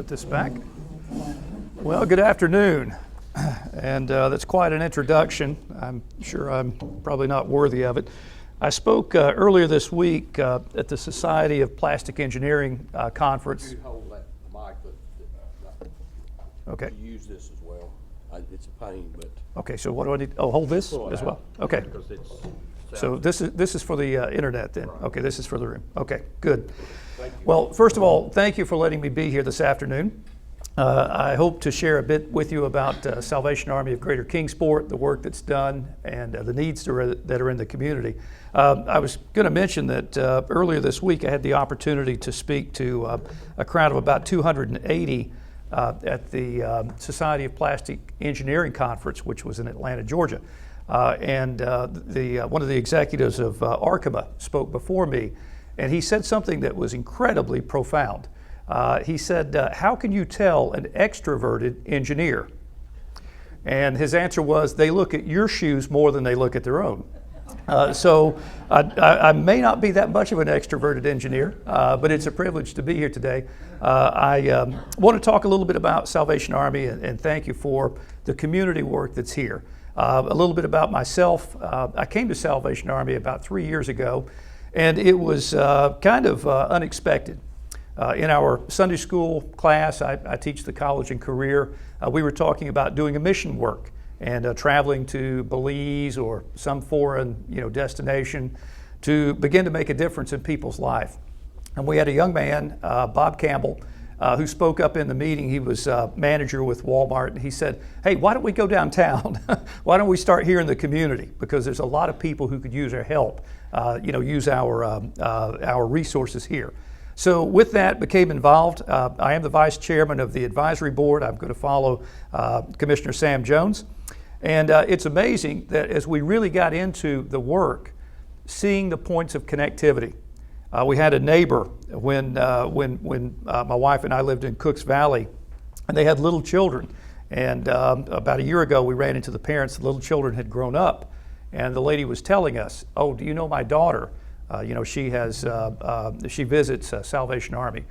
put this back. Well, good afternoon. And that's quite an introduction. I'm sure I'm probably not worthy of it. I spoke earlier this week at the Society of Plastic Engineering conference. You hold that mic, Okay. you use this as well. It's a pain, but. Okay, so what do I need? Oh, hold this as well. Okay. Because it's. So this is for the internet then. Right. Okay, this is for the room. Okay, good. Well, first of all, thank you for letting me be here this afternoon. I hope to share a bit with you about Salvation Army of Greater Kingsport, the work that's done, and the needs that are in the community. I was going to mention that earlier this week I had the opportunity to speak to a crowd of about 280 at the Society of Plastic Engineering Conference, which was in Atlanta, Georgia. And one of the executives of Arkema spoke before me, and he said something that was incredibly profound. He said, how can you tell an extroverted engineer? And his answer was, they look at your shoes more than they look at their own. So I may not be that much of an extroverted engineer, but it's a privilege to be here today. I want to talk a little bit about Salvation Army and thank you for the community work that's here. A little bit about myself. I came to Salvation Army about 3 years ago, and it was kind of unexpected. In our Sunday school class, I teach the college and career, we were talking about doing a mission work and traveling to Belize or some foreign destination to begin to make a difference in people's life. And we had a young man, Bob Campbell, who spoke up in the meeting. He was manager with Walmart, and he said, hey, why don't we go downtown? Why don't we start here in the community? Because there's a lot of people who could use our help, use our resources here. So with that, became involved. I am the vice chairman of the advisory board. I'm going to follow Commissioner Sam Jones. And it's amazing that as we really got into the work, seeing the points of connectivity. We had a neighbor when my wife and I lived in Cooks Valley, and they had little children. And about a year ago, we ran into the parents. The little children had grown up, and the lady was telling us, "Oh, do you know my daughter? She visits Salvation Army."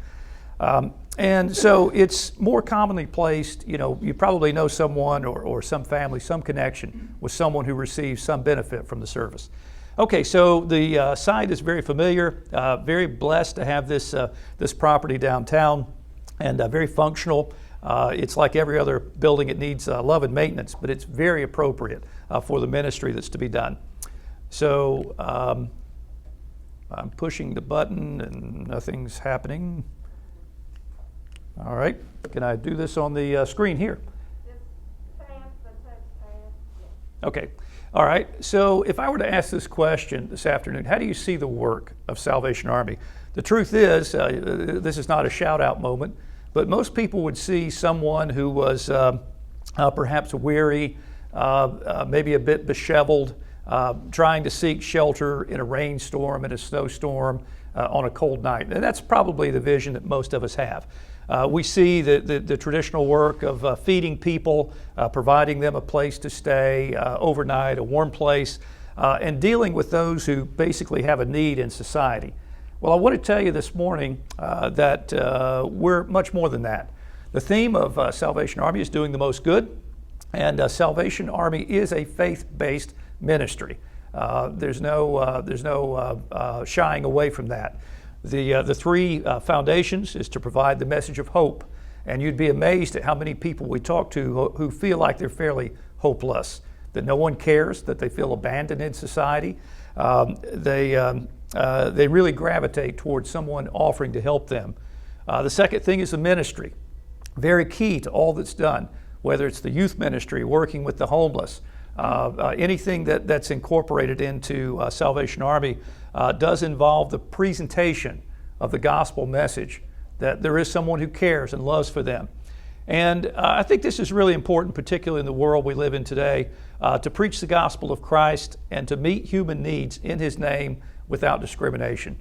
And so it's more commonly placed, you probably know someone or some family, some connection with someone who receives some benefit from the service. Okay, so the site is very familiar, very blessed to have this property downtown, and very functional. It's like every other building, it needs love and maintenance, but it's very appropriate for the ministry that's to be done. So I'm pushing the button and nothing's happening. All right, can I do this on the screen here? Okay, all right. So if I were to ask this question this afternoon, how do you see the work of Salvation Army? The truth is, this is not a shout out moment, but most people would see someone who was perhaps weary, maybe a bit disheveled, trying to seek shelter in a rainstorm, in a snowstorm, on a cold night. And that's probably the vision that most of us have. We see the traditional work of feeding people, providing them a place to stay overnight, a warm place, and dealing with those who basically have a need in society. Well, I want to tell you this morning that we're much more than that. The theme of Salvation Army is doing the most good, and Salvation Army is a faith-based ministry. There's no shying away from that. The three foundations is to provide the message of hope, and you'd be amazed at how many people we talk to who feel like they're fairly hopeless, that no one cares, that they feel abandoned in society. They really gravitate towards someone offering to help them. The second thing is the ministry, very key to all that's done, whether it's the youth ministry, working with the homeless, anything that's incorporated into Salvation Army does involve the presentation of the gospel message, that there is someone who cares and loves for them. And I think this is really important, particularly in the world we live in today, to preach the gospel of Christ and to meet human needs in His name without discrimination.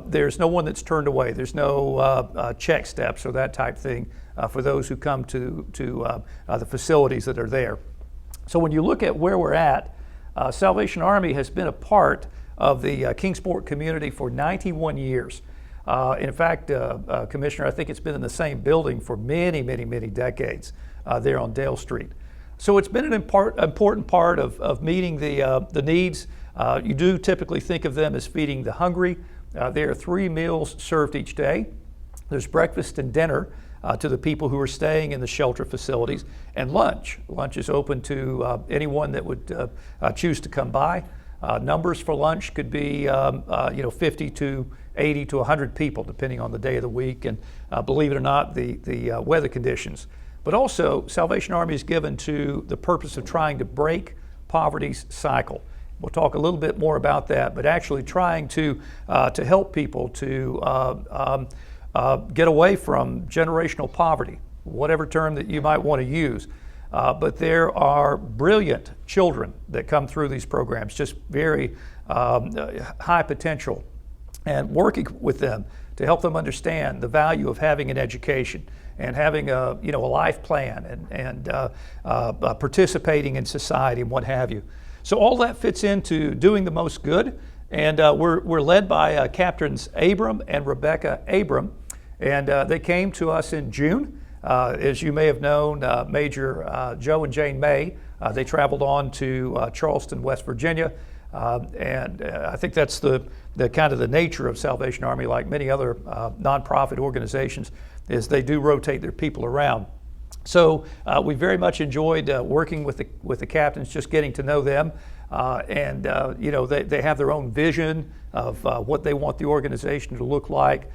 There's no one that's turned away. There's no check steps or that type thing for those who come to the facilities that are there. So when you look at where we're at, Salvation Army has been a part of the Kingsport community for 91 years. In fact, Commissioner, I think it's been in the same building for many, many, many decades there on Dale Street. So it's been an important part of meeting the needs. You do typically think of them as feeding the hungry. There are 3 meals served each day. There's breakfast and dinner to the people who are staying in the shelter facilities, and lunch. Lunch is open to anyone that would choose to come by. Numbers for lunch could be 50 to 80 to 100 people, depending on the day of the week, and believe it or not, the weather conditions. But also, Salvation Army is given to the purpose of trying to break poverty's cycle. We'll talk a little bit more about that, but actually trying to help people to get away from generational poverty, whatever term that you might want to use. But there are brilliant children that come through these programs, just very high potential, and working with them to help them understand the value of having an education and having a life plan and participating in society and what have you. So all that fits into doing the most good, and we're led by Captains Abram and Rebecca Abram, and they came to us in June. As you may have known, Major Joe and Jane May, they traveled on to Charleston, West Virginia, and I think that's the kind of the nature of Salvation Army, like many other nonprofit organizations, is they do rotate their people around. So we very much enjoyed working with the captains, just getting to know them, and they have their own vision of what they want the organization to look like.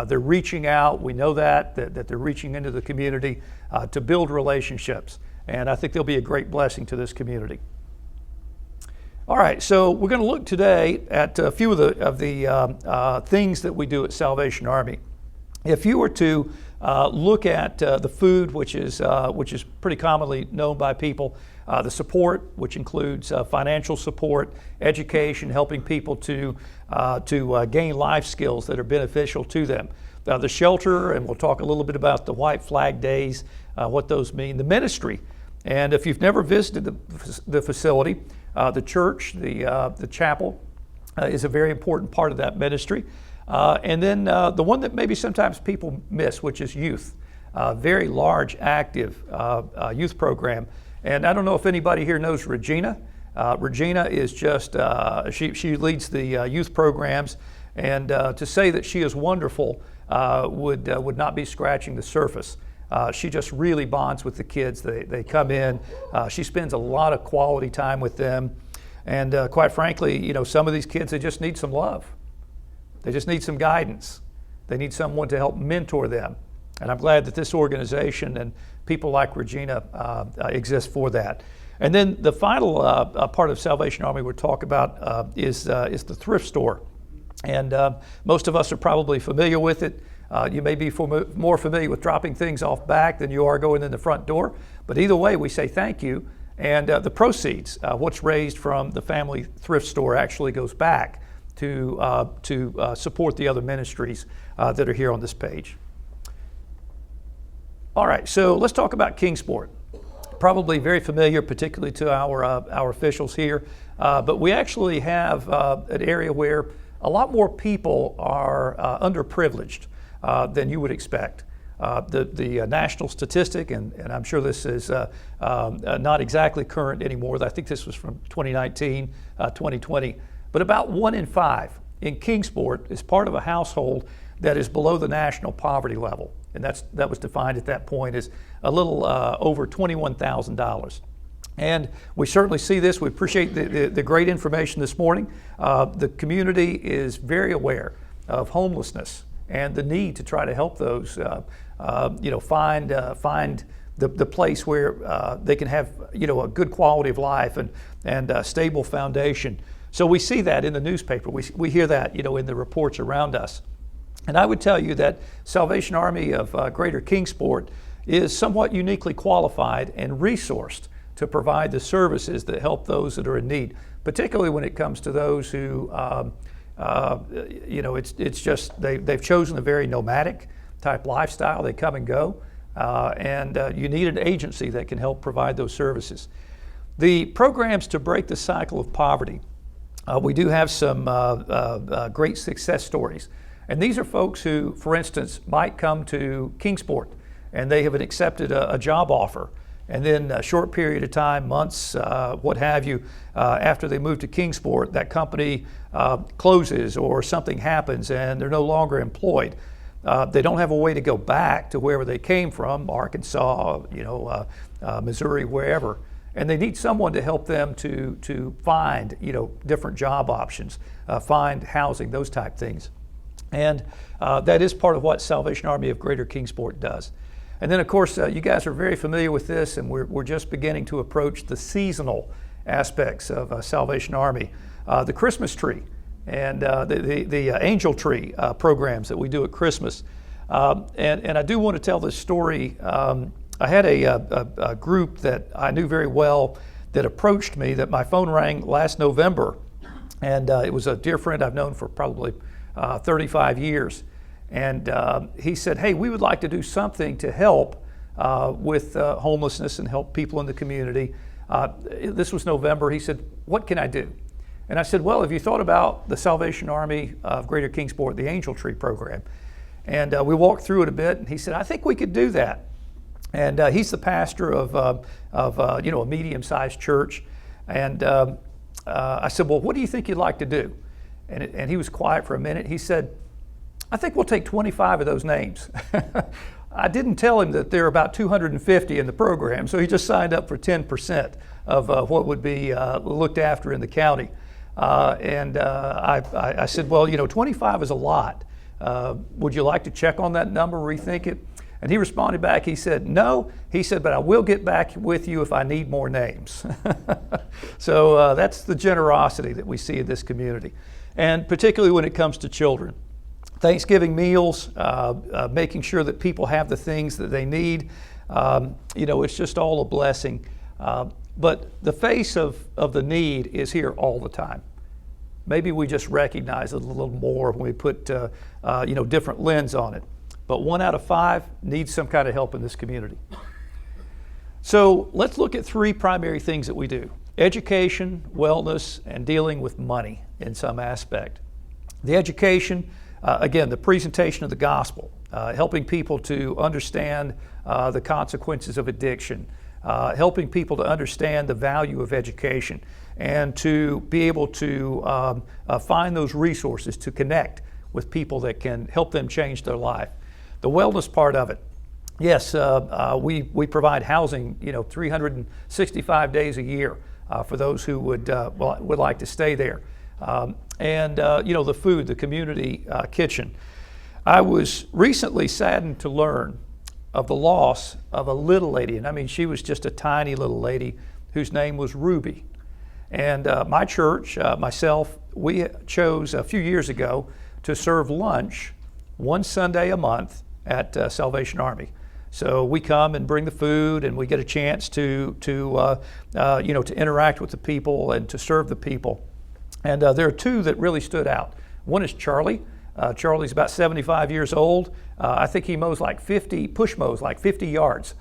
They're reaching out. We know that they're reaching into the community to build relationships, and I think they'll be a great blessing to this community. All right, so we're going to look today at a few of the things that we do at Salvation Army. If you were to look at the food, which is pretty commonly known by people, the support, which includes financial support, education, helping people to gain life skills that are beneficial to them. The shelter, and we'll talk a little bit about the White Flag Days, what those mean. The ministry, and if you've never visited the facility, the church, the chapel is a very important part of that ministry. And then the one that maybe sometimes people miss, which is youth. Very large, active youth program. And I don't know if anybody here knows Regina. Regina is just, she leads the youth programs. And to say that she is wonderful would not be scratching the surface. She just really bonds with the kids. They come in. She spends a lot of quality time with them. And quite frankly, some of these kids, they just need some love. They just need some guidance. They need someone to help mentor them. And I'm glad that this organization and people like Regina exist for that. And then the final part of Salvation Army we'll talk about is the thrift store. And most of us are probably familiar with it. You may be more familiar with dropping things off back than you are going in the front door. But either way, we say thank you. And the proceeds, what's raised from the family thrift store, actually goes back to support the other ministries that are here on this page. All right, so let's talk about Kingsport. Probably very familiar, particularly to our officials here, but we actually have an area where a lot more people are underprivileged than you would expect. The national statistic, and I'm sure this is not exactly current anymore. I think this was from 2019, 2020. But about 1 in 5 in Kingsport is part of a household that is below the national poverty level. And that was defined at that point as a little over $21,000. And we certainly see this. We appreciate the great information this morning. The community is very aware of homelessness and the need to try to help those find the place where they can have a good quality of life and a stable foundation. So we see that in the newspaper. We hear that in the reports around us. And I would tell you that Salvation Army of Greater Kingsport is somewhat uniquely qualified and resourced to provide the services that help those that are in need, particularly when it comes to those who, it's just they've chosen a very nomadic type lifestyle. They come and go, and you need an agency that can help provide those services. The programs to break the cycle of poverty, we do have some great success stories. And these are folks who, for instance, might come to Kingsport and they have accepted a job offer. And then a short period of time, months, what have you, after they move to Kingsport, that company closes or something happens and they're no longer employed. They don't have a way to go back to wherever they came from, Arkansas, Missouri, wherever. And they need someone to help them to find, different job options, find housing, those type things. And that is part of what Salvation Army of Greater Kingsport does. And then, of course, you guys are very familiar with this, and we're just beginning to approach the seasonal aspects of Salvation Army. The Christmas tree and the angel tree programs that we do at Christmas. And I do want to tell this story. I had a group that I knew very well that approached me, that my phone rang last November. And it was a dear friend I've known for probably 35 years. And he said, hey, we would like to do something to help with homelessness and help people in the community. This was November. He said, what can I do? And I said, well, have you thought about the Salvation Army of Greater Kingsport, the Angel Tree program? And we walked through it a bit, and he said, I think we could do that. And he's the pastor of a medium-sized church. And I said, well, what do you think you'd like to do? And he was quiet for a minute. He said, I think we'll take 25 of those names. I didn't tell him that there are about 250 in the program, so he just signed up for 10% of what would be looked after in the county. I said, well, 25 is a lot. Would you like to check on that number, rethink it? And he responded back, he said, no. He said, but I will get back with you if I need more names. So that's the generosity that we see in this community, and particularly when it comes to children. Thanksgiving meals, making sure that people have the things that they need. It's just all a blessing. But the face of the need is here all the time. Maybe we just recognize it a little more when we put different lens on it. But 1 out of 5 needs some kind of help in this community. So let's look at 3 primary things that we do: education, wellness, and dealing with money in some aspect. The education, again, the presentation of the gospel, helping people to understand the consequences of addiction, helping people to understand the value of education, and to be able to find those resources to connect with people that can help them change their life. The wellness part of it, yes, we provide housing, 365 days a year for those who would like to stay there. The food, the community kitchen. I was recently saddened to learn of the loss of a little lady, and I mean, she was just a tiny little lady whose name was Ruby. And my church, myself, we chose a few years ago to serve lunch one Sunday a month at Salvation Army. So we come and bring the food, and we get a chance to interact with the people and to serve the people. And there are 2 that really stood out. One is Charlie. Charlie's about 75 years old. I think he mows like 50 yards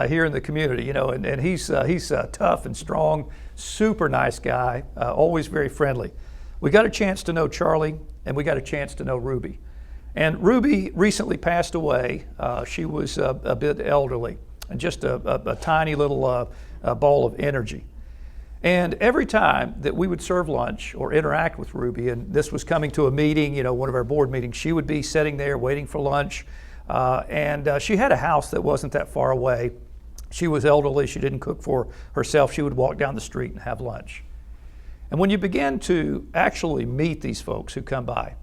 here in the community, and he's tough and strong, super nice guy, always very friendly. We got a chance to know Charlie, and we got a chance to know Ruby. And Ruby recently passed away. She was a bit elderly and just a tiny little ball of energy. And every time that we would serve lunch or interact with Ruby, and this was coming to a meeting, one of our board meetings, she would be sitting there waiting for lunch. And she had a house that wasn't that far away. She was elderly. She didn't cook for herself. She would walk down the street and have lunch. And when you begin to actually meet these folks who come by,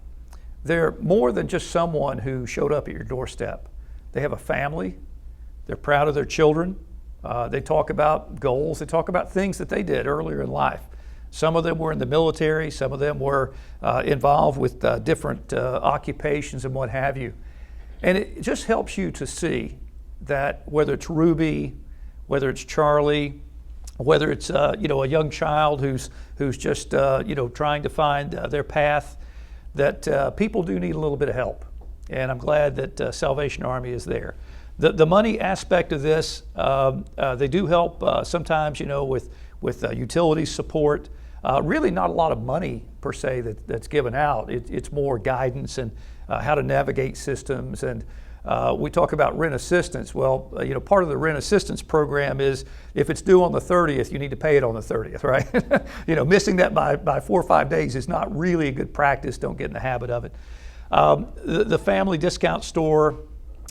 they're more than just someone who showed up at your doorstep. They have a family. They're proud of their children. They talk about goals. They talk about things that they did earlier in life. Some of them were in the military. Some of them were involved with different occupations and what have you. And it just helps you to see that whether it's Ruby, whether it's Charlie, whether it's a young child who's just trying to find their path, that people do need a little bit of help. And I'm glad that Salvation Army is there. The money aspect of this, they do help sometimes, with utility support. Really not a lot of money per se that's given out. It's more guidance and how to navigate systems. And we talk about rent assistance. Well, part of the rent assistance program is if it's due on the 30th, you need to pay it on the 30th, right? Missing that by 4 or 5 days is not really a good practice. Don't get in the habit of it. The family discount store,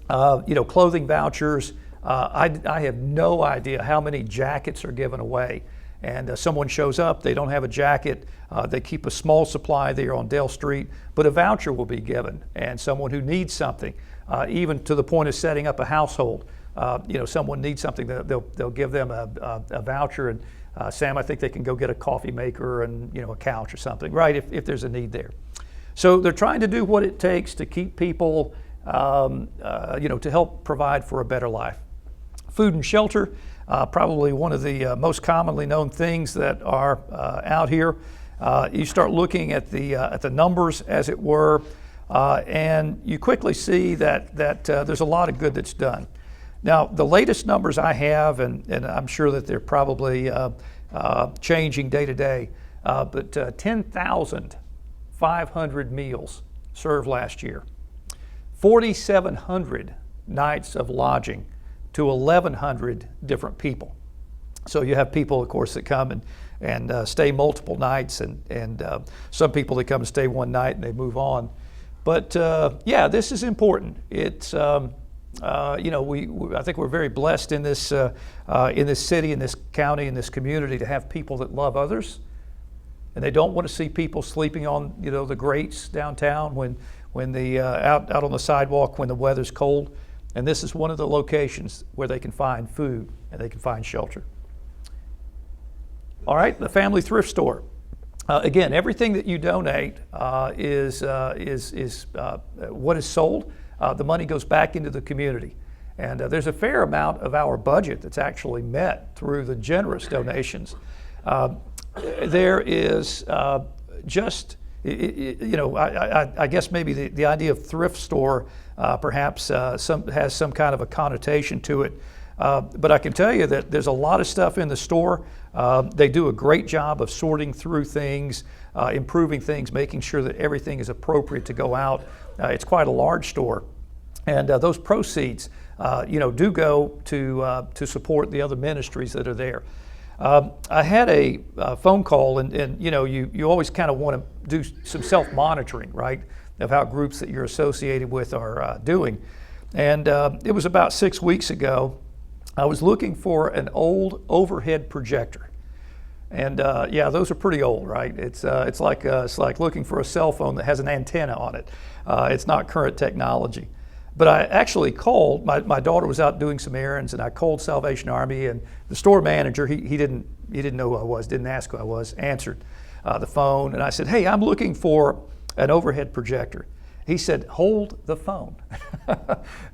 clothing vouchers. I have no idea how many jackets are given away. And someone shows up, they don't have a jacket, they keep a small supply there on Dale Street, but a voucher will be given. And someone who needs something, even to the point of setting up a household, someone needs something, they'll give them a voucher. And Sam, I think they can go get a coffee maker and a couch or something, right, if there's a need there. So they're trying to do what it takes to keep people, to help provide for a better life. Food and shelter, probably one of the most commonly known things that are out here. You start looking at the numbers, as it were, and you quickly see that there's a lot of good that's done. Now, the latest numbers I have, and I'm sure that they're probably changing day to day, but 10,500 meals served last year, 4,700 nights of lodging to 1,100 different people. So you have people, of course, that come and stay multiple nights, and some people that come and stay one night and they move on. But this is important. It's I think we're very blessed in this city, in this county, in this community to have people that love others, and they don't want to see people sleeping on the grates downtown when the out on the sidewalk when the weather's cold. And this is one of the locations where they can find food and they can find shelter. All right, the family thrift store. Again, everything that you donate is what is sold. The money goes back into the community. And there's a fair amount of our budget that's actually met through the generous donations. There is I guess maybe the idea of thrift store perhaps has some kind of a connotation to it. But I can tell you that there's a lot of stuff in the store. They do a great job of sorting through things, improving things, making sure that everything is appropriate to go out. It's quite a large store. And those proceeds, do go to support the other ministries that are there. I had a phone call, and you always kind of want to do some self-monitoring, right, of how groups that you're associated with are doing. And it was about 6 weeks ago. I was looking for an old overhead projector, and those are pretty old, right? It's like looking for a cell phone that has an antenna on it. It's not current technology. But I actually called, my daughter was out doing some errands, and I called Salvation Army, and the store manager, he didn't know who I was, didn't ask who I was, answered the phone, and I said, hey, I'm looking for an overhead projector. He said, hold the phone.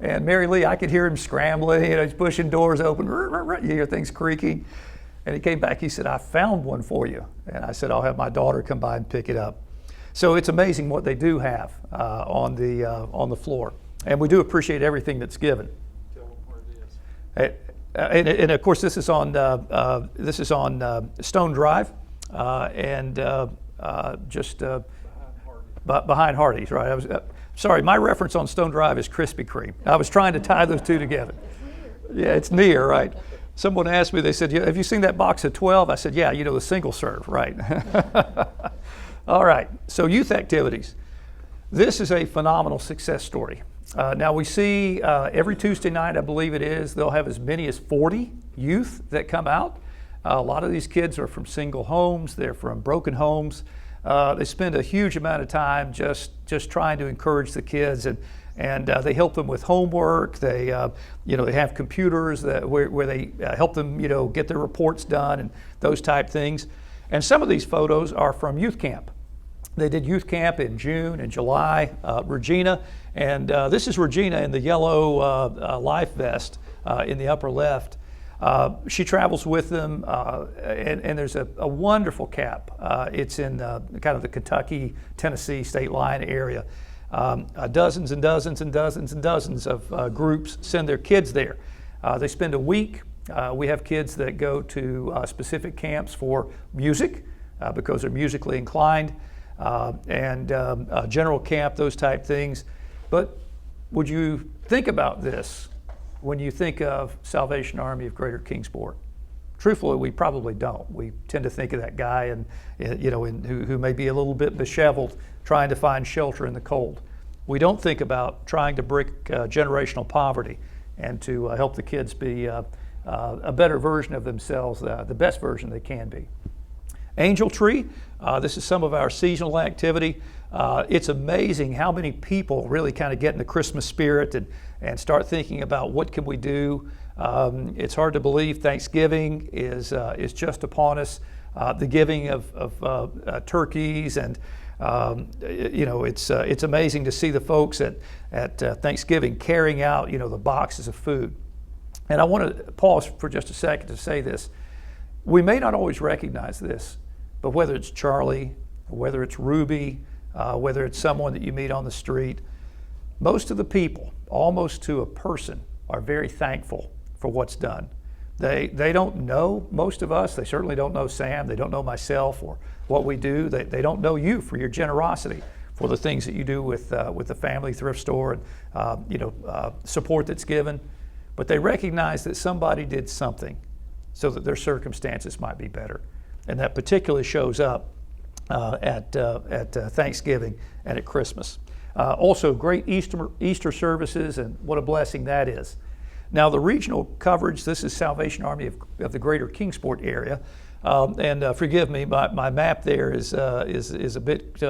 And Mary Lee, I could hear him scrambling, he's pushing doors open, you hear things creaking. And he came back, he said, I found one for you. And I said, I'll have my daughter come by and pick it up. So it's amazing what they do have on the floor. And we do appreciate everything that's given. Tell them where it is. And of course, this is on Stone Drive, and just behind Hardee's, right? I was sorry, my reference on Stone Drive is Krispy Kreme. I was trying to tie those two together. Yeah, it's near, right? Someone asked me, they said, have you seen that box of 12? I said, yeah, the single serve, right? All right, so youth activities. This is a phenomenal success story. Now we see every Tuesday night, I believe it is, they'll have as many as 40 youth that come out. A lot of these kids are from single homes, they're from broken homes. They spend a huge amount of time just trying to encourage the kids, and they help them with homework. They they have computers where they help them get their reports done and those type things. And some of these photos are from youth camp. They did youth camp in June and July. Regina, and this is Regina in the yellow life vest in the upper left. She travels with them, and there's a wonderful cap. It's in kind of the Kentucky, Tennessee state line area. Dozens and dozens and dozens and dozens of groups send their kids there. They spend a week. We have kids that go to specific camps for music because they're musically inclined. and general camp, those type things. But would you think about this when you think of Salvation Army of Greater Kingsport? Truthfully, we probably don't. We tend to think of that guy and who may be a little bit disheveled, trying to find shelter in the cold. We don't think about trying to break generational poverty and to help the kids be a better version of themselves, the best version they can be. Angel Tree, this is some of our seasonal activity. It's amazing how many people really kind of get in the Christmas spirit and start thinking about what can we do. It's hard to believe Thanksgiving is just upon us. The giving of turkeys, and it's amazing to see the folks at Thanksgiving carrying out the boxes of food. And I want to pause for just a second to say this. We may not always recognize this, but whether it's Charlie, whether it's Ruby, whether it's someone that you meet on the street, most of the people, almost to a person, are very thankful for what's done. They don't know most of us. They certainly don't know Sam. They don't know myself or what we do. They don't know you for your generosity, for the things that you do with the family thrift store and support that's given. But they recognize that somebody did something so that their circumstances might be better, and that particularly shows up at Thanksgiving and at Christmas. Also, great Easter services, and what a blessing that is. Now, the regional coverage, this is Salvation Army of the Greater Kingsport area. And forgive me, my map there is a bit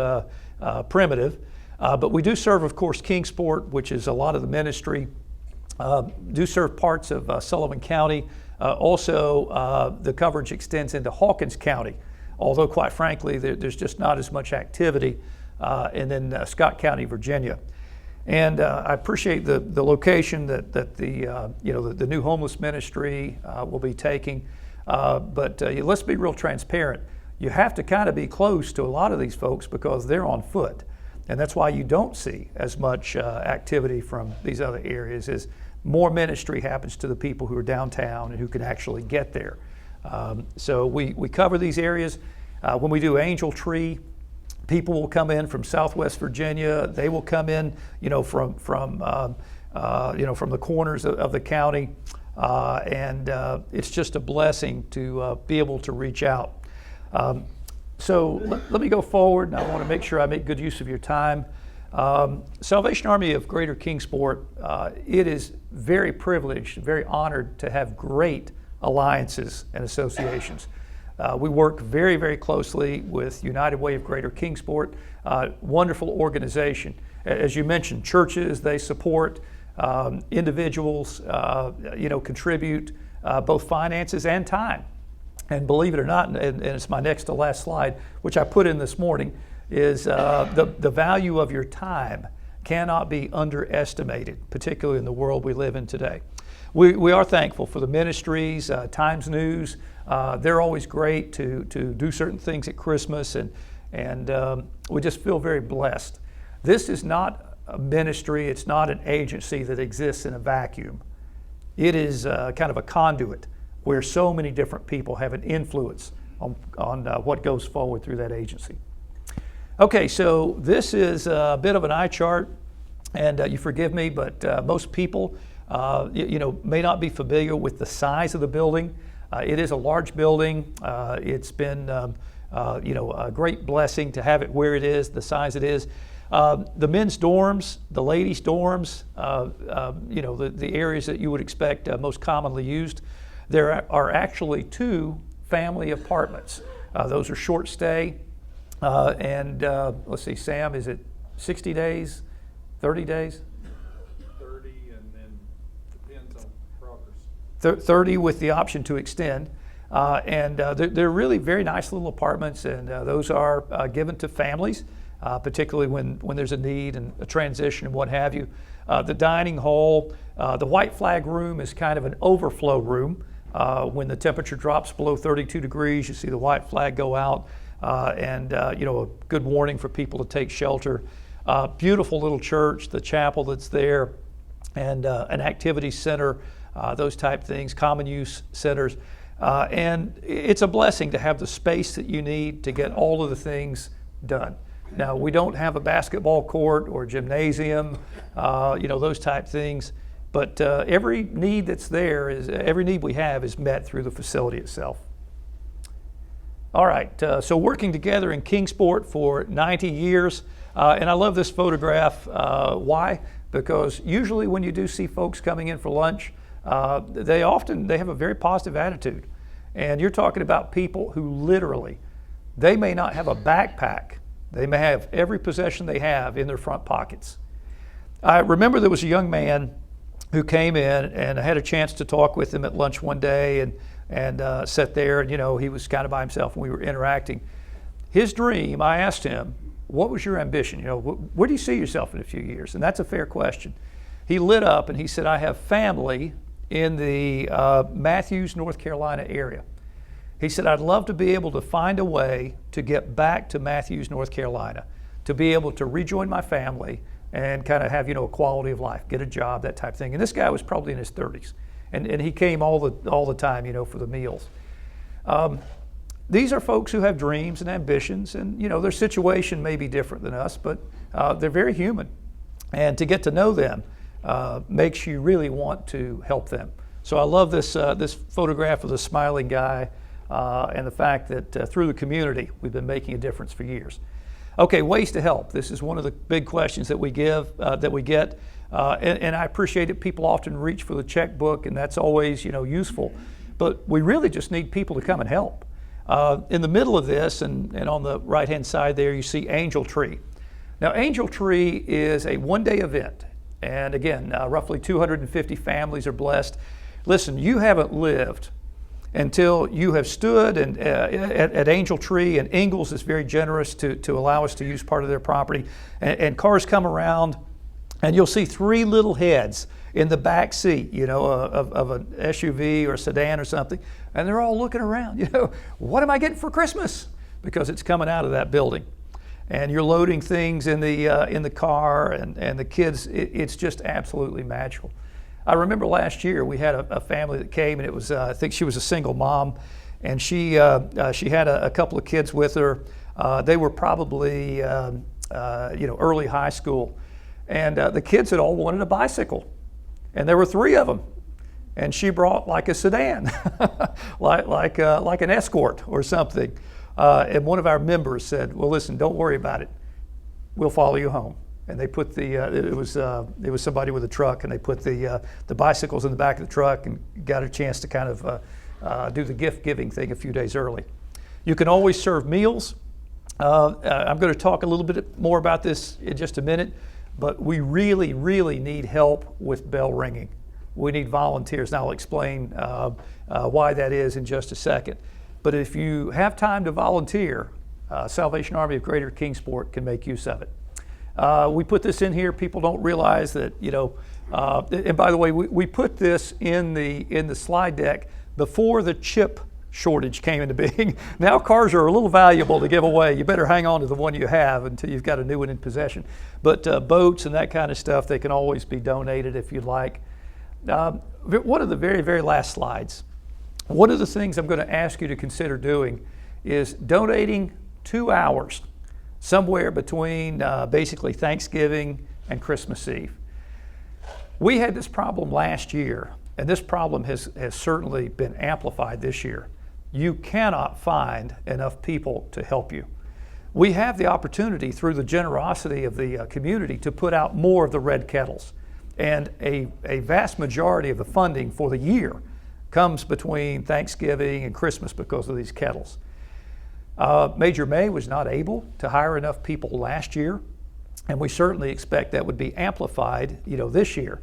primitive. But we do serve, of course, Kingsport, which is a lot of the ministry. Do serve parts of Sullivan County. Also, the coverage extends into Hawkins County, although quite frankly, there's just not as much activity. And then Scott County, Virginia. And I appreciate the location that the new homeless ministry will be taking. But let's be real transparent. You have to kind of be close to a lot of these folks because they're on foot. And that's why you don't see as much activity from these other areas, is more ministry happens to the people who are downtown and who can actually get there. So we cover these areas. When we do Angel Tree, people will come in from Southwest Virginia. They will come in, from the corners of the county, and it's just a blessing to be able to reach out. So let me go forward, and I want to make sure I make good use of your time. Salvation Army of Greater Kingsport, it is very privileged, very honored to have great alliances and associations. We work very, very closely with United Way of Greater Kingsport, wonderful organization. As you mentioned, churches, they support, individuals, contribute both finances and time. And believe it or not, and it's my next to last slide, which I put in this morning, is the value of your time cannot be underestimated, particularly in the world we live in today. We are thankful for the ministries, Times News. They're always great to do certain things at Christmas, and we just feel very blessed. This is not a ministry, it's not an agency that exists in a vacuum. It is kind of a conduit where so many different people have an influence on what goes forward through that agency. Okay, so this is a bit of an eye chart, and you forgive me, but most people may not be familiar with the size of the building. It is a large building. It's been a great blessing to have it where it is, the size it is. The men's dorms, the ladies' dorms, the areas that you would expect most commonly used. There are actually 2 family apartments. Those are short stay. Let's see, Sam, is it 60 days, 30 days? 30, and then depends on progress. 30 with the option to extend. They're really very nice little apartments, and those are given to families, particularly when there's a need and a transition and what have you. The dining hall, the white flag room is kind of an overflow room. When the temperature drops below 32 degrees, you see the white flag go out, a good warning for people to take shelter. Beautiful little church, the chapel that's there, and an activity center, those type things, common use centers. And it's a blessing to have the space that you need to get all of the things done. Now, we don't have a basketball court or gymnasium, those type things, but every need that's there every need we have is met through the facility itself. All right, so working together in Kingsport for 90 years, and I love this photograph. Why? Because usually when you do see folks coming in for lunch, they have a very positive attitude. And you're talking about people who literally, they may not have a backpack. They may have every possession they have in their front pockets. I remember there was a young man who came in, and I had a chance to talk with him at lunch one day and sat there, and he was kind of by himself and we were interacting. His dream, I asked him, what was your ambition? Where do you see yourself in a few years? And that's a fair question. He lit up and he said, I have family in the Matthews, North Carolina area. He said, I'd love to be able to find a way to get back to Matthews, North Carolina, to be able to rejoin my family and kind of have, a quality of life, get a job, that type of thing. And this guy was probably in his 30s. And he came all the time, for the meals. These are folks who have dreams and ambitions, and their situation may be different than us, but they're very human. And to get to know them makes you really want to help them. So I love this photograph of the smiling guy and the fact that through the community we've been making a difference for years. Okay, ways to help. This is one of the big questions that we get, and I appreciate it. People often reach for the checkbook, and that's always useful. But we really just need people to come and help. In the middle of this, and on the right-hand side there, you see Angel Tree. Now, Angel Tree is a one-day event, and again, roughly 250 families are blessed. Listen, you haven't lived until you have stood at Angel Tree, and Ingalls is very generous to allow us to use part of their property. And cars come around, and you'll see three little heads in the back seat, of an SUV or a sedan or something, and they're all looking around. What am I getting for Christmas? Because it's coming out of that building, and you're loading things in the car, and the kids. It's just absolutely magical. I remember last year we had a family that came, and it was I think she was a single mom, and she had a couple of kids with her. They were probably early high school, and the kids had all wanted a bicycle, and there were three of them, and she brought like a sedan, like an Escort or something. And one of our members said, "Well, listen, don't worry about it. We'll follow you home." And they put it was somebody with a truck, and they put the bicycles in the back of the truck, and got a chance to kind of do the gift giving thing a few days early. You can always serve meals. I'm going to talk a little bit more about this in just a minute, but we really, really need help with bell ringing. We need volunteers. Now I'll explain why that is in just a second. But if you have time to volunteer, Salvation Army of Greater Kingsport can make use of it. We put this in here. People don't realize that, and by the way, we put this in the slide deck before the chip shortage came into being. Now cars are a little valuable to give away. You better hang on to the one you have until you've got a new one in possession. But boats and that kind of stuff, they can always be donated if you'd like. One of the very, very last slides, one of the things I'm going to ask you to consider doing is donating 2 hours somewhere between basically Thanksgiving and Christmas Eve. We had this problem last year, and this problem has certainly been amplified this year. You cannot find enough people to help you. We have the opportunity through the generosity of the community to put out more of the red kettles. And a vast majority of the funding for the year comes between Thanksgiving and Christmas because of these kettles. Major May was not able to hire enough people last year, and we certainly expect that would be amplified, this year.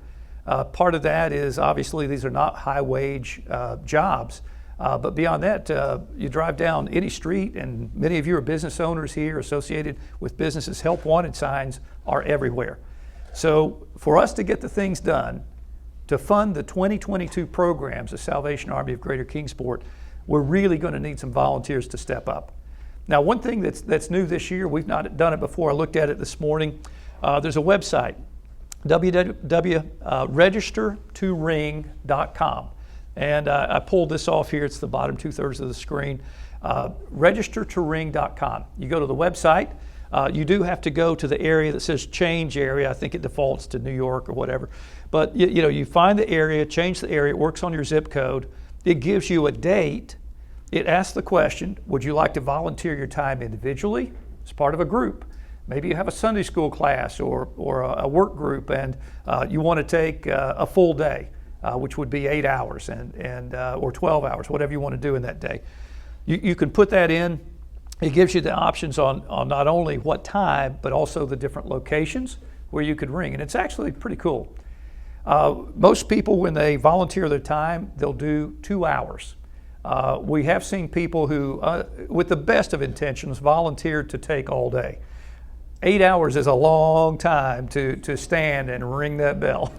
Part of that is obviously these are not high-wage jobs, but beyond that, you drive down any street, and many of you are business owners here associated with businesses. Help Wanted signs are everywhere. So for us to get the things done, to fund the 2022 programs of Salvation Army of Greater Kingsport, we're really going to need some volunteers to step up. Now, one thing that's new this year, we've not done it before, I looked at it this morning, there's a website, www.registertoring.com. And I pulled this off here, it's the bottom 2/3 of the screen, registertoring.com. You go to the website, You do have to go to the area that says change area. I think it defaults to New York or whatever. But you find the area, change the area, it works on your zip code. It gives you a date. It asks the question, would you like to volunteer your time individually as part of a group? Maybe you have a Sunday school class or a work group, and you want to take a full day, which would be 8 hours or 12 hours, whatever you want to do in that day. You can put that in. It gives you the options on not only what time, but also the different locations where you could ring. And it's actually pretty cool. Most people, when they volunteer their time, they'll do 2 hours. We have seen people who, with the best of intentions, volunteer to take all day. 8 hours is a long time to stand and ring that bell.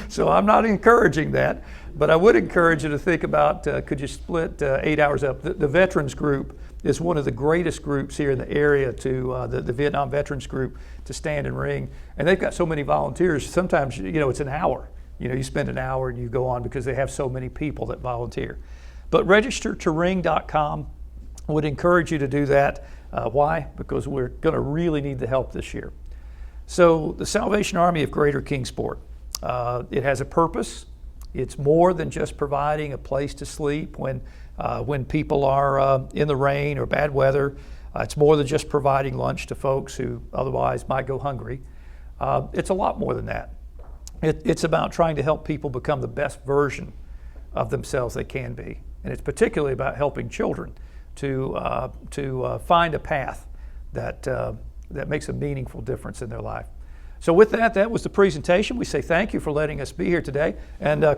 So I'm not encouraging that, but I would encourage you to think about, could you split 8 hours up? The Veterans Group is one of the greatest groups here in the area the Vietnam Veterans Group to stand and ring. And they've got so many volunteers, sometimes, it's an hour. You spend an hour and you go on because they have so many people that volunteer. But registertoring.com, would encourage you to do that. Why? Because we're going to really need the help this year. So the Salvation Army of Greater Kingsport, it has a purpose. It's more than just providing a place to sleep when people are in the rain or bad weather. It's more than just providing lunch to folks who otherwise might go hungry. It's a lot more than that. It's about trying to help people become the best version of themselves they can be. And it's particularly about helping children to find a path that makes a meaningful difference in their life. So with that was the presentation. We say thank you for letting us be here today. And